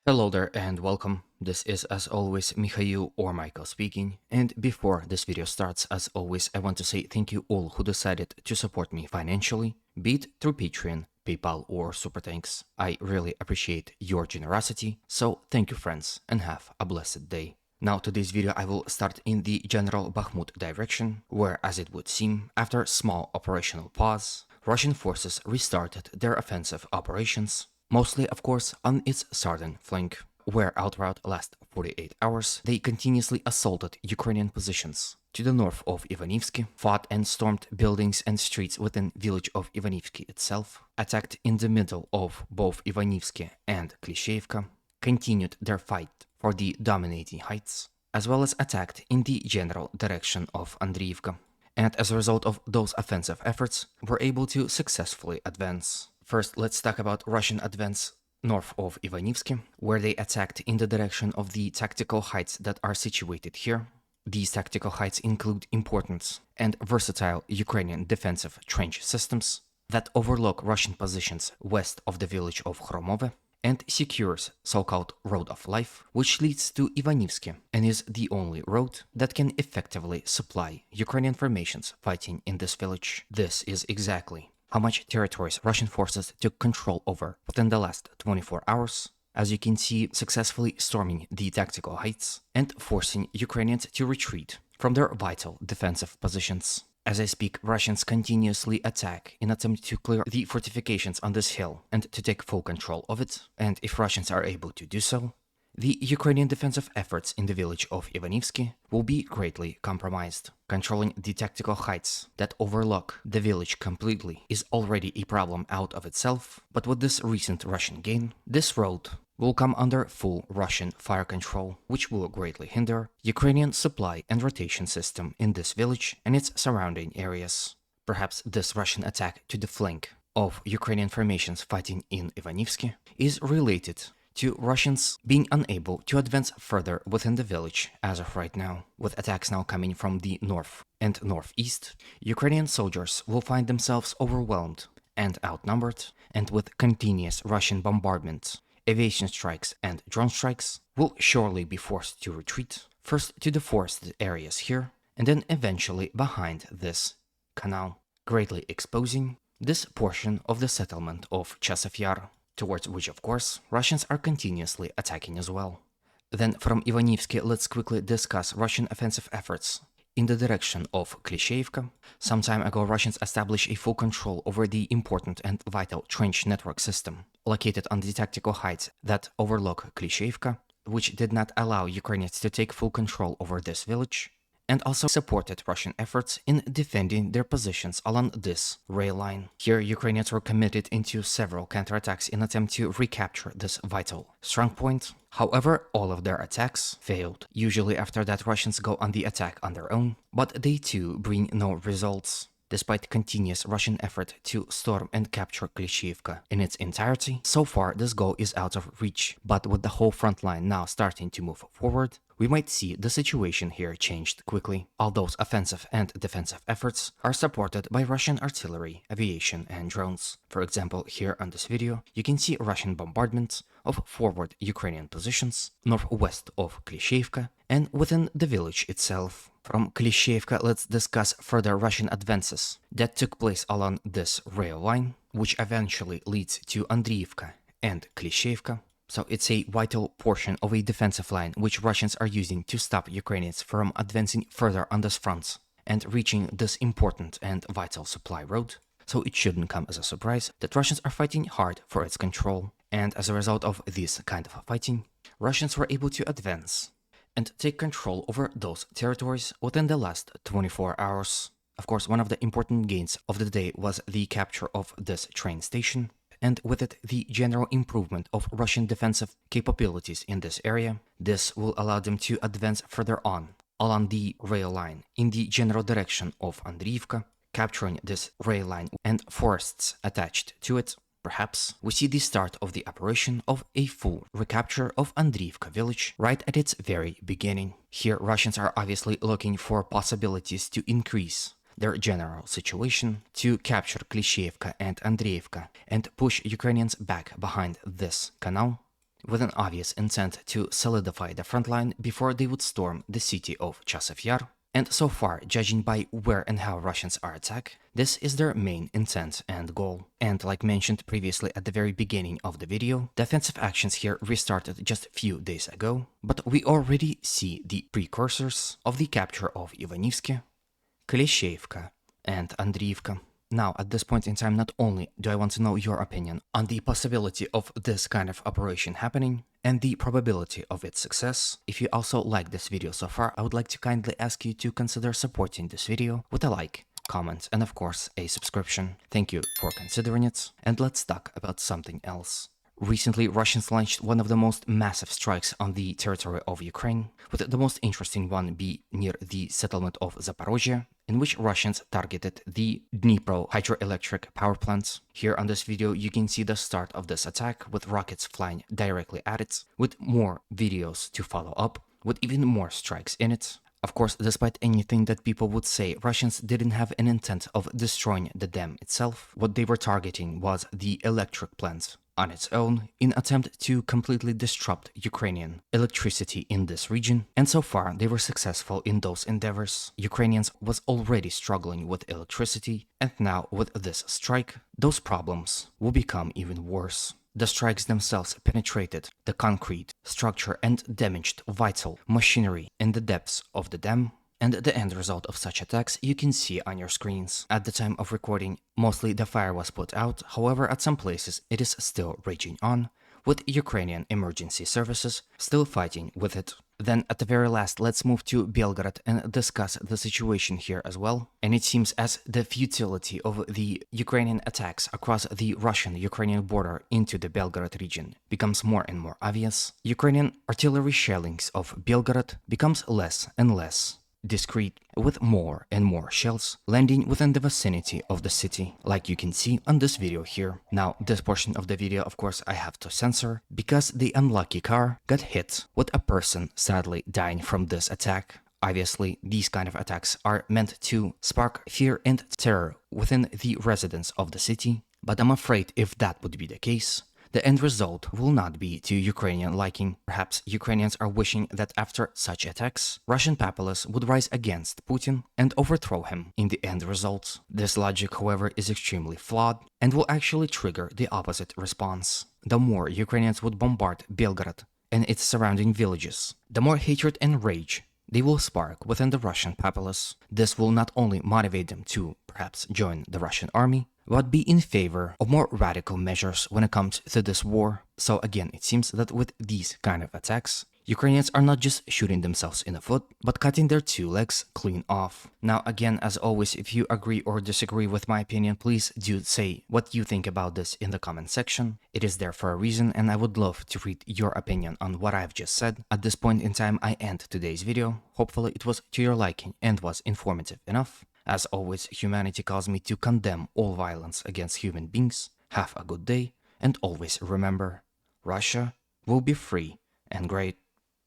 Hello there and welcome. This is as always Mikhail or Michael speaking, and before this video starts, as always, I want to say thank you all who decided to support me financially, be it through Patreon, PayPal or Super Thanks. I really appreciate your generosity, so thank you friends and have a blessed day. Now today's video I will start in the general Bakhmut direction, where as it would seem, after a small operational pause, Russian forces restarted their offensive operations, mostly of course on its southern flank, where throughout the last 48 hours they continuously assaulted Ukrainian positions to the north of Ivanivske, fought and stormed buildings and streets within village of Ivanivske itself, attacked in the middle of both Ivanivske and Klishchiivka, continued their fight for the dominating heights, as well as attacked in the general direction of Andriivka. And as a result of those offensive efforts, were able to successfully advance. First, let's talk about Russian advance north of Ivanivske, where they attacked in the direction of the tactical heights that are situated here. These tactical heights include important and versatile Ukrainian defensive trench systems that overlook Russian positions west of the village of Chromove and secures so-called Road of Life, which leads to Ivanivske and is the only road that can effectively supply Ukrainian formations fighting in this village. This is exactly how much territories Russian forces took control over within the last 24 hours, as you can see, successfully storming the tactical heights and forcing Ukrainians to retreat from their vital defensive positions. As I speak, Russians continuously attack in attempt to clear the fortifications on this hill and to take full control of it, and if Russians are able to do so, the Ukrainian defensive efforts in the village of Ivanivske will be greatly compromised. Controlling the tactical heights that overlook the village completely is already a problem out of itself, but with this recent Russian gain, this road will come under full Russian fire control, which will greatly hinder Ukrainian supply and rotation system in this village and its surrounding areas. Perhaps this Russian attack to the flank of Ukrainian formations fighting in Ivanivske is related to Russians being unable to advance further within the village as of right now. With attacks now coming from the north and northeast, Ukrainian soldiers will find themselves overwhelmed and outnumbered, and with continuous Russian bombardments, aviation strikes and drone strikes, will surely be forced to retreat, first to the forested areas here, and then eventually behind this canal, greatly exposing this portion of the settlement of Chasov Yar, towards which of course Russians are continuously attacking as well. Then from Ivanivske, let's quickly discuss Russian offensive efforts in the direction of Klishchiivka. Some time ago, Russians established a full control over the important and vital trench network system located on the tactical heights that overlook Klishchiivka, which did not allow Ukrainians to take full control over this village, and also supported Russian efforts in defending their positions along this rail line. Here, Ukrainians were committed into several counterattacks in attempt to recapture this vital strongpoint. However, all of their attacks failed. Usually after that, Russians go on the attack on their own, but they too bring no results. Despite continuous Russian effort to storm and capture Klishchiivka in its entirety, so far this goal is out of reach, but with the whole front line now starting to move forward, we might see the situation here changed quickly. All those offensive and defensive efforts are supported by Russian artillery, aviation and drones. For example, here on this video, you can see Russian bombardments of forward Ukrainian positions northwest of Klishchiivka and within the village itself. From Klishchiivka, let's discuss further Russian advances that took place along this rail line, which eventually leads to Andriivka and Klishchiivka. So it's a vital portion of a defensive line which Russians are using to stop Ukrainians from advancing further on this front and reaching this important and vital supply road. So it shouldn't come as a surprise that Russians are fighting hard for its control. And as a result of this kind of fighting, Russians were able to advance and take control over those territories within the last 24 hours. Of course, one of the important gains of the day was the capture of this train station, and with it the general improvement of Russian defensive capabilities in this area. This will allow them to advance further on along the rail line in the general direction of Andriivka, capturing this rail line and forests attached to it. Perhaps we see the start of the operation of a full recapture of Andriivka village right at its very beginning. Here Russians are obviously looking for possibilities to increase their general situation, to capture Klishchiivka and Andriivka and push Ukrainians back behind this canal with an obvious intent to solidify the front line before they would storm the city of Chasiv Yar. And so far, judging by where and how Russians are attacked, this is their main intent and goal. And like mentioned previously at the very beginning of the video, the offensive actions here restarted just a few days ago, but we already see the precursors of the capture of Ivanivske, Klishchiivka, and Andriivka. Now, at this point in time, not only do I want to know your opinion on the possibility of this kind of operation happening and the probability of its success, if you also like this video so far, I would like to kindly ask you to consider supporting this video with a like, comment, and of course, a subscription. Thank you for considering it, and let's talk about something else. Recently, Russians launched one of the most massive strikes on the territory of Ukraine, with the most interesting one be near the settlement of Zaporozhye, in which Russians targeted the Dnipro hydroelectric power plants. Here on this video, you can see the start of this attack with rockets flying directly at it, with more videos to follow up, with even more strikes in it. Of course, despite anything that people would say, Russians didn't have an intent of destroying the dam itself. What they were targeting was the electric plants on its own in attempt to completely disrupt Ukrainian electricity in this region, and so far they were successful in those endeavors. Ukrainians was already struggling with electricity, and now with this strike, those problems will become even worse. The strikes themselves penetrated the concrete structure and damaged vital machinery in the depths of the dam. And the end result of such attacks you can see on your screens. At the time of recording, mostly the fire was put out, however at some places it is still raging on, with Ukrainian emergency services still fighting with it. Then at the very last, let's move to Belgorod and discuss the situation here as well. And it seems as the futility of the Ukrainian attacks across the Russian-Ukrainian border into the Belgorod region becomes more and more obvious. Ukrainian artillery shellings of Belgorod becomes less and less discreet, with more and more shells landing within the vicinity of the city, like you can see on this video here. Now, this portion of the video, of course, I have to censor, because the unlucky car got hit with a person sadly dying from this attack. Obviously, these kind of attacks are meant to spark fear and terror within the residents of the city, but I'm afraid if that would be the case, the end result will not be to Ukrainian liking. Perhaps Ukrainians are wishing that after such attacks, Russian populace would rise against Putin and overthrow him in the end result. This logic, however, is extremely flawed and will actually trigger the opposite response. The more Ukrainians would bombard Belgorod and its surrounding villages, the more hatred and rage they will spark within the Russian populace. This will not only motivate them to perhaps join the Russian army, but be in favor of more radical measures when it comes to this war. So again, it seems that with these kind of attacks, Ukrainians are not just shooting themselves in the foot, but cutting their two legs clean off. Now again, as always, if you agree or disagree with my opinion, please do say what you think about this in the comment section. It is there for a reason, and I would love to read your opinion on what I've just said. At this point in time, I end today's video. Hopefully it was to your liking and was informative enough. As always, humanity calls me to condemn all violence against human beings. Have a good day, and always remember, Russia will be free and great.